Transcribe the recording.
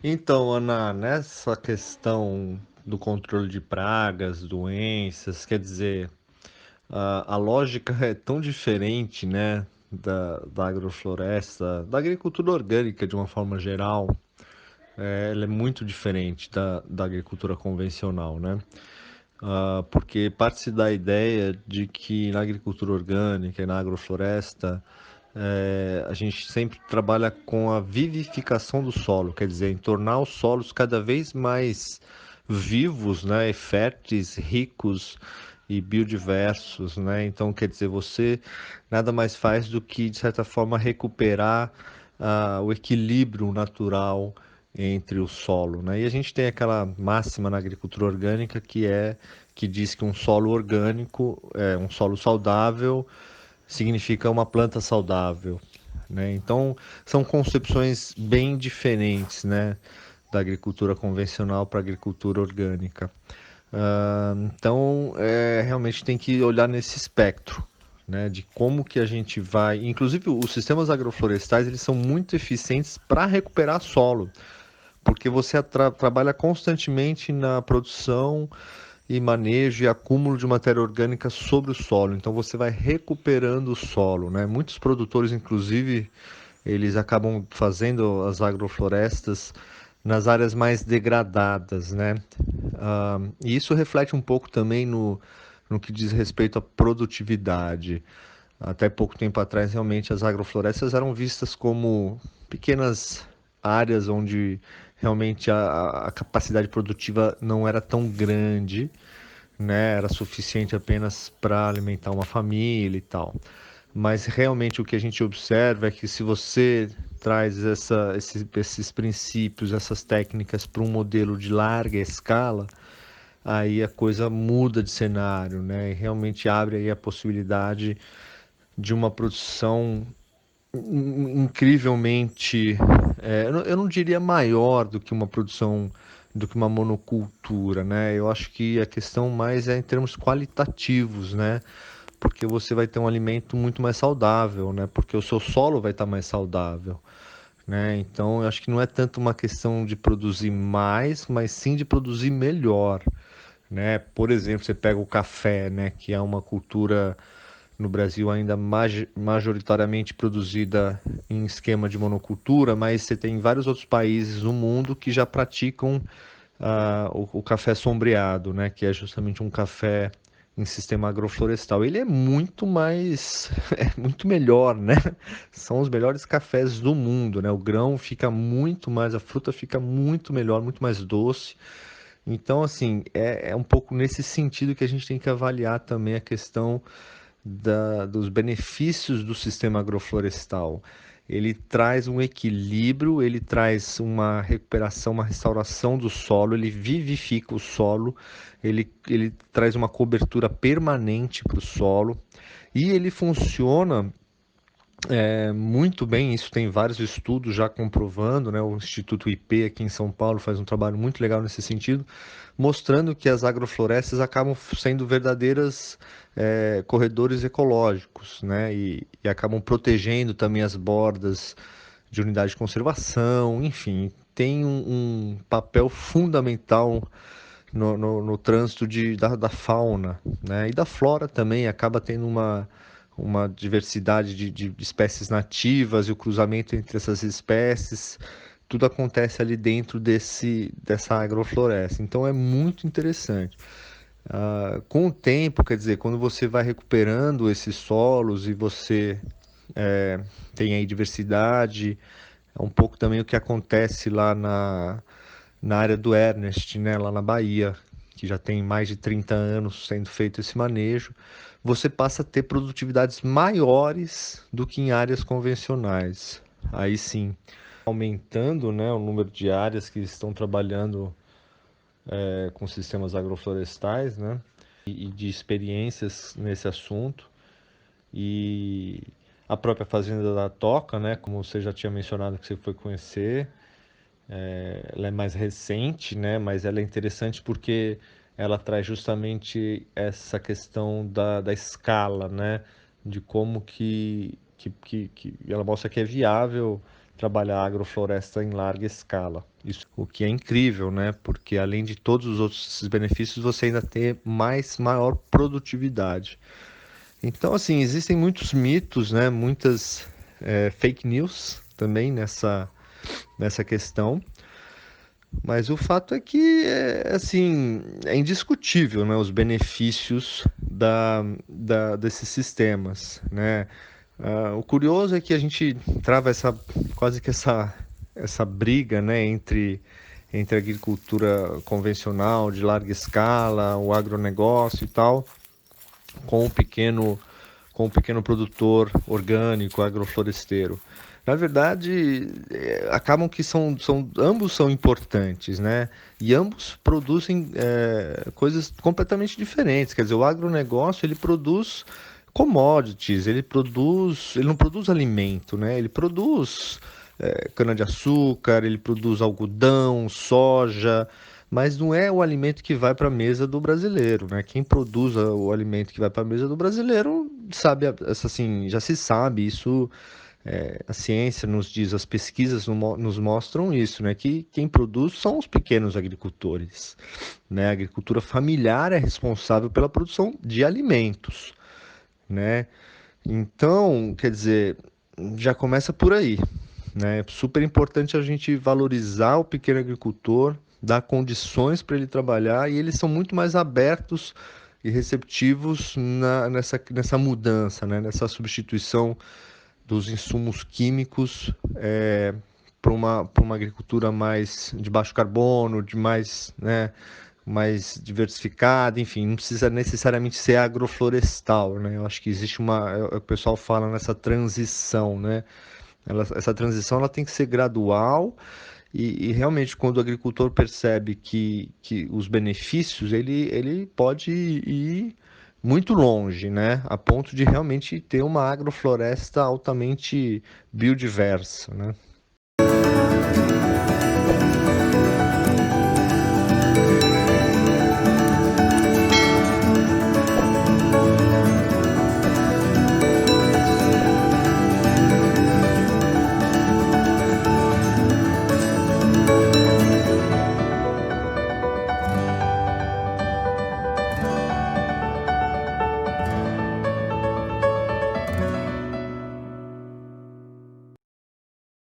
Então, Ana, nessa questão do controle de pragas, doenças, quer dizer, a lógica é tão diferente, né, da agrofloresta, da agricultura orgânica de uma forma geral, ela é muito diferente da agricultura convencional, né? Porque parte-se da ideia de que na agricultura orgânica e na agrofloresta a gente sempre trabalha com a vivificação do solo, quer dizer, em tornar os solos cada vez mais vivos, né, e férteis, ricos e biodiversos, né? Então, quer dizer, você nada mais faz do que, de certa forma, recuperar o equilíbrio natural entre o solo, né? E a gente tem aquela máxima na agricultura orgânica que diz que um solo orgânico é um solo saudável significa uma planta saudável, né? Então são concepções bem diferentes, né, da agricultura convencional para a agricultura orgânica. Então realmente tem que olhar nesse espectro, né, de como que a gente vai. Inclusive os sistemas agroflorestais eles são muito eficientes para recuperar solo, porque você trabalha constantemente na produção e manejo e acúmulo de matéria orgânica sobre o solo. Então você vai recuperando o solo, né? Muitos produtores, inclusive, eles acabam fazendo as agroflorestas nas áreas mais degradadas, né? E isso reflete um pouco também no que diz respeito à produtividade. Até pouco tempo atrás, realmente, as agroflorestas eram vistas como pequenas áreas onde realmente a capacidade produtiva não era tão grande, né? Era suficiente apenas para alimentar uma família e tal. Mas realmente o que a gente observa é que se você traz esses princípios, essas técnicas para um modelo de larga escala, aí a coisa muda de cenário, né? E realmente abre aí a possibilidade de uma produção incrivelmente, eu não diria maior do que uma produção, do que uma monocultura, né? Eu acho que a questão mais é em termos qualitativos, né? Porque você vai ter um alimento muito mais saudável, né? Porque o seu solo vai estar mais saudável, né? Então, eu acho que não é tanto uma questão de produzir mais, mas sim de produzir melhor, né? Por exemplo, você pega o café, né? Que é uma cultura no Brasil ainda majoritariamente produzida em esquema de monocultura, mas você tem vários outros países no mundo que já praticam o café sombreado, né, que é justamente um café em sistema agroflorestal. Ele é muito mais, é muito melhor, né? São os melhores cafés do mundo, né? O grão fica muito mais, a fruta fica muito melhor, muito mais doce. Então, assim, é um pouco nesse sentido que a gente tem que avaliar também a questão dos benefícios do sistema agroflorestal. Ele traz um equilíbrio, ele traz uma recuperação, uma restauração do solo, ele vivifica o solo, ele traz uma cobertura permanente para o solo e ele funciona muito bem. Isso tem vários estudos já comprovando, né? O Instituto IP aqui em São Paulo faz um trabalho muito legal nesse sentido, mostrando que as agroflorestas acabam sendo verdadeiras corredores ecológicos, né? E acabam protegendo também as bordas de unidade de conservação, enfim, tem um papel fundamental no trânsito da fauna, né? E da flora também, acaba tendo uma diversidade de espécies nativas e o cruzamento entre essas espécies, tudo acontece ali dentro dessa agrofloresta. Então é muito interessante. Com o tempo, quer dizer, quando você vai recuperando esses solos e você tem aí diversidade, é um pouco também o que acontece lá na área do Ernest, né, lá na Bahia, que já tem mais de 30 anos sendo feito esse manejo, você passa a ter produtividades maiores do que em áreas convencionais. Aí sim, aumentando, né, o número de áreas que estão trabalhando com sistemas agroflorestais, né, e de experiências nesse assunto. E a própria Fazenda da Toca, né, como você já tinha mencionado que você foi conhecer, ela é mais recente, né? Mas ela é interessante porque ela traz justamente essa questão da escala, né? De como que ela mostra que é viável trabalhar agrofloresta em larga escala. Isso, o que é incrível, né? Porque além de todos os outros benefícios, você ainda tem maior produtividade. Então, assim, existem muitos mitos, né? Muitas fake news também nessa questão. Mas o fato é que, assim, é indiscutível, né, os benefícios desses sistemas, né? O curioso é que a gente trava quase que essa briga, né, entre a agricultura convencional, de larga escala, o agronegócio e tal, com o pequeno, com o pequeno produtor orgânico, agrofloresteiro. Na verdade, acabam que ambos são importantes, né? E ambos produzem coisas completamente diferentes. Quer dizer, o agronegócio ele produz commodities, ele não produz alimento, né? Ele produz cana-de-açúcar, ele produz algodão, soja, mas não é o alimento que vai para a mesa do brasileiro, né? Quem produz o alimento que vai para a mesa do brasileiro sabe, assim, já se sabe isso. A ciência nos diz, as pesquisas nos mostram isso, né? Que quem produz são os pequenos agricultores, né? A agricultura familiar é responsável pela produção de alimentos, né? Então, quer dizer, já começa por aí, né? É super importante a gente valorizar o pequeno agricultor, dar condições para ele trabalhar e eles são muito mais abertos e receptivos nessa mudança, né? Nessa substituição dos insumos químicos para uma agricultura mais de baixo carbono, de mais, né, mais diversificada, enfim, não precisa necessariamente ser agroflorestal, né? Eu acho que existe o pessoal fala nessa transição, né? Essa transição ela tem que ser gradual e realmente quando o agricultor percebe que os benefícios, ele pode ir muito longe, né? A ponto de realmente ter uma agrofloresta altamente biodiversa, né?